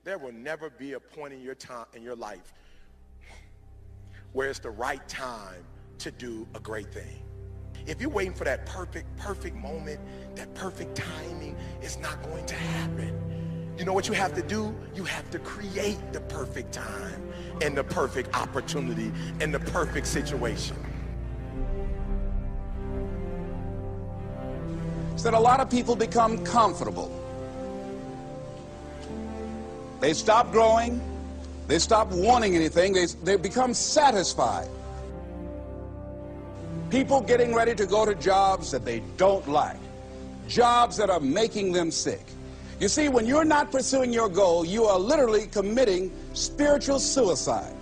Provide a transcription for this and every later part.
There will never be a point in your time, in your life, where it's the right time to do a great thing. If you're waiting for that perfect moment, that perfect timing, it's not going to happen. You know what you have to do? You have to create the perfect time and the perfect opportunity and the perfect situation. Is that a lot of people become comfortable. They stop growing. They stop wanting anything. They become satisfied. People getting ready to go to jobs that they don't like, jobs that are making them sick. You see, when you're not pursuing your goal, you are literally committing spiritual suicide.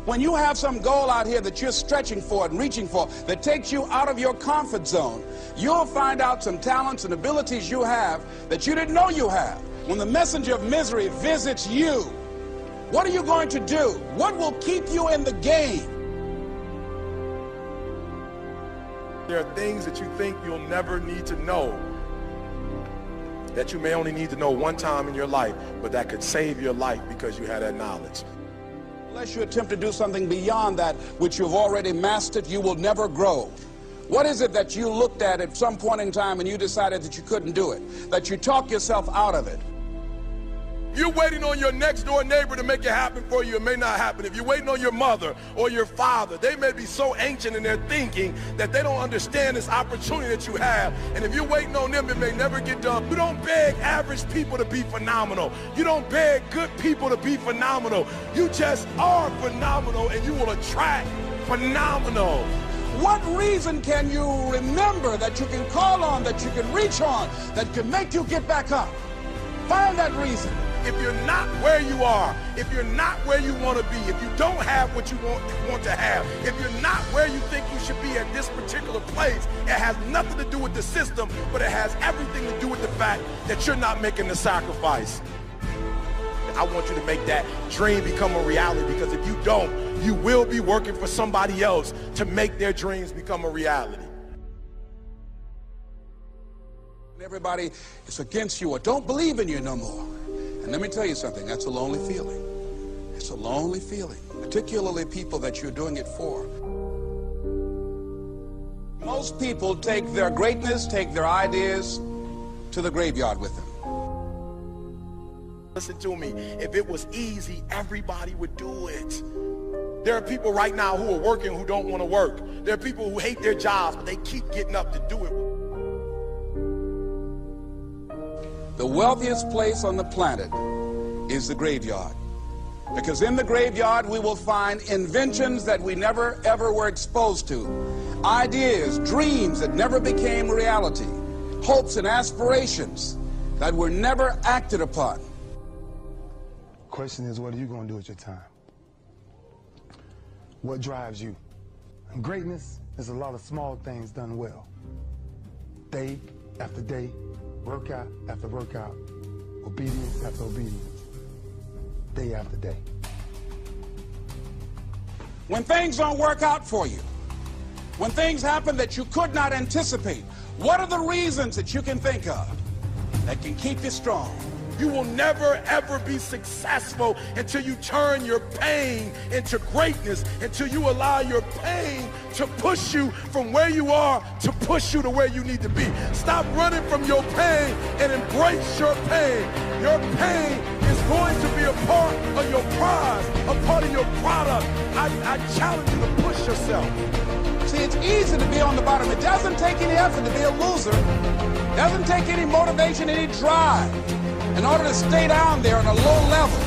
When you have some goal out here that you're stretching for and reaching for that takes you out of your comfort zone, you'll find out some talents and abilities you have that you didn't know you have. When the messenger of misery visits you, what are you going to do? What will keep you in the game? There are things that you think you'll never need to know, that you may only need to know one time in your life, but that could save your life because you had that knowledge. Unless you attempt to do something beyond that which you've already mastered, you will never grow. What is it that you looked at some point in time and you decided that you couldn't do it, that you talked yourself out of it? If you're waiting on your next door neighbor to make it happen for you, it may not happen. If you're waiting on your mother or your father, they may be so ancient in their thinking that they don't understand this opportunity that you have. And if you're waiting on them, it may never get done. You don't beg average people to be phenomenal. You don't beg good people to be phenomenal. You just are phenomenal, and you will attract phenomenal. What reason can you remember that you can call on, that you can reach on, that can make you get back up? Find that reason. If you're not where you are, if you're not where you want to be, if you don't have what you want to have, if you're not where you think you should be at this particular place, it has nothing to do with the system, but it has everything to do with the fact that you're not making the sacrifice. I want you to make that dream become a reality, because if you don't, you will be working for somebody else to make their dreams become a reality. Everybody is against you or don't believe in you no more. And let me tell you something, that's a lonely feeling. It's a lonely feeling, particularly people that you're doing it for. Most people take their greatness, take their ideas to the graveyard with them. Listen to me, if it was easy, everybody would do it. There are people right now who are working who don't want to work. There are people who hate their jobs, but they keep getting up to do it. The wealthiest place on the planet is the graveyard. Because in the graveyard we will find inventions that we never ever were exposed to. Ideas, dreams that never became reality. Hopes and aspirations that were never acted upon. Question is, what are you going to do with your time? What drives you? And greatness is a lot of small things done well. Day after day, workout after workout, obedience after obedience, day after day. When things don't work out for you, when things happen that you could not anticipate, what are the reasons that you can think of that can keep you strong? You will never, ever be successful until you turn your pain into greatness, until you allow your pain to push you from where you are to push you to where you need to be. Stop running from your pain and embrace your pain. Your pain is going to be a part of your prize, a part of your product. I challenge you to push yourself. See, it's easy to be on the bottom. It doesn't take any effort to be a loser. It doesn't take any motivation, any drive in order to stay down there on a low level.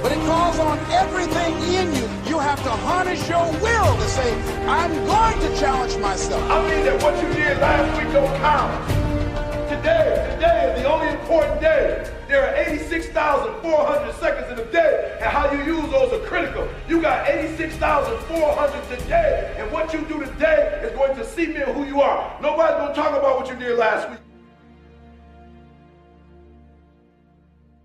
But it calls on everything in you. You have to harness your will to say, I'm going to challenge myself. I mean that what you did last week don't count. Today is the only important day. There are 86,400 seconds in a day, and how you use those are critical. You got 86,400 today, and what you do today is going to cement who you are. Nobody's going to talk about what you did last week.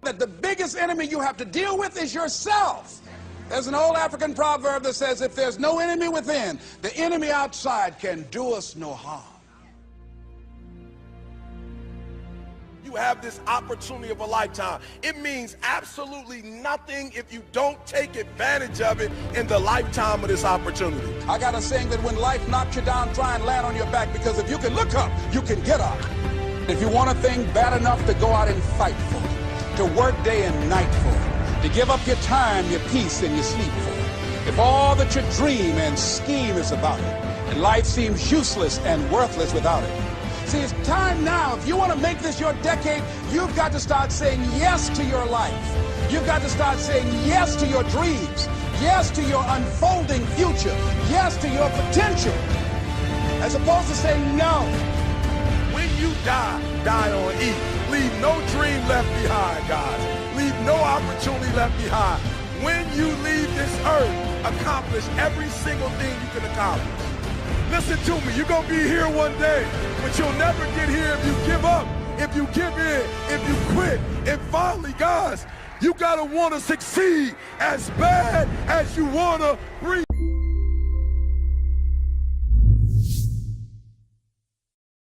That the biggest enemy you have to deal with is yourself. There's an old African proverb that says, if there's no enemy within, the enemy outside can do us no harm. You have this opportunity of a lifetime. It means absolutely nothing if you don't take advantage of it in the lifetime of this opportunity. I got a saying that when life knocks you down, try and land on your back, because if you can look up, you can get up. If you want a thing bad enough to go out and fight for it, to work day and night for it, to give up your time, your peace, and your sleep for it, if all that you dream and scheme is about it, and life seems useless and worthless without it. See, it's time now. If you want to make this your decade, you've got to start saying yes to your life. You've got to start saying yes to your dreams, yes to your unfolding future, yes to your potential, as opposed to saying no. When you die, die on E. Leave no dream left behind, guys. Leave no opportunity left behind. When you leave this earth, accomplish every single thing you can accomplish. Listen to me, you're going to be here one day, but you'll never get here if you give up, if you give in, if you quit. And finally, guys, you got to want to succeed as bad as you want to breathe.